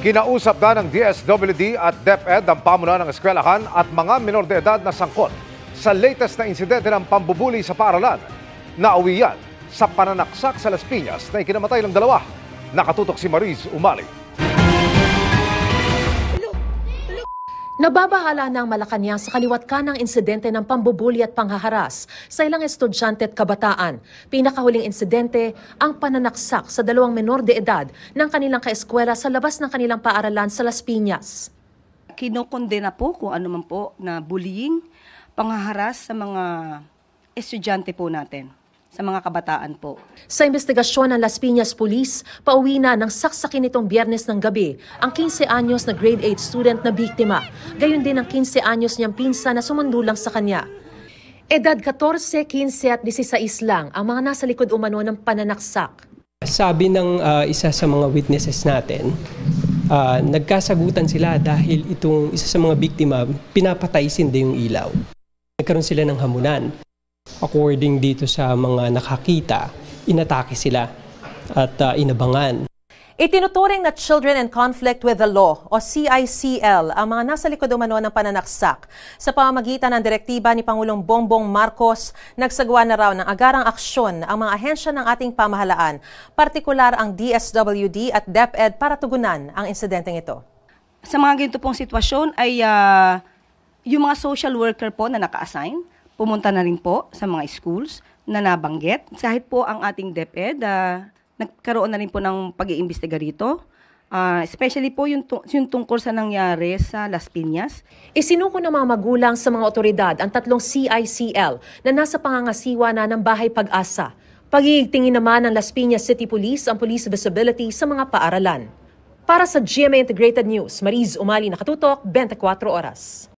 Kinausap na ng DSWD at DepEd ang pamunuan ng eskwelahan at mga minor de edad na sangkot sa latest na insidente ng pambubuli sa paaralan. Nauwi yan sa pananaksak sa Las Piñas na ikinamatay ng dalawa. Nakatutok si Mariz Umali. Nababahala ng Malacanang sa kaliwat kanang insidente ng pambubuli at panghaharas sa ilang estudyante at kabataan. Pinakahuling insidente ang pananaksak sa dalawang menor de edad ng kanilang kaeskwela sa labas ng kanilang paaralan sa Las Piñas. Kinokondena po kung ano man po na bullying, panghaharas sa mga estudyante po natin, sa mga kabataan po. Sa investigasyon ng Las Piñas Police, pauwi na ng saksakin nitong Biyernes ng gabi ang 15 anyos na grade 8 student na biktima. Gayon din ang 15 anyos niyang pinsa na sumundulang sa kanya. Edad 14, 15 at 16 lang ang mga nasa likod umano ng pananaksak. Sabi ng isa sa mga witnesses natin, nagkasagutan sila dahil itong isa sa mga biktima pinapatay sindi yung ilaw. Nagkaroon sila ng hamunan. According dito sa mga nakakita, inatake sila at inabangan. Itinuturing na Children in Conflict with the Law o CICL ang mga nasa likod umano ng pananaksak. Sa pamamagitan ng direktiba ni Pangulong Bongbong Marcos, nagsagawa na raw ng agarang aksyon ang mga ahensya ng ating pamahalaan, partikular ang DSWD at DepEd para tugunan ang insidenteng ito. Sa mga ganito pong sitwasyon ay yung mga social worker po na naka-assign, pumunta na rin po sa mga schools na nabanggit. Kahit po ang ating DepEd, nagkaroon na rin po ng pag-iimbestiga rito. Especially po yung tungkol sa nangyari sa Las Piñas. Isinuko ng mga magulang sa mga otoridad ang tatlong CICL na nasa pangangasiwa na ng Bahay Pag-asa. Pag-iigtingin naman ng Las Piñas City Police ang police visibility sa mga paaralan. Para sa GMA Integrated News, Mariz Umali, nakatutok, 24 oras.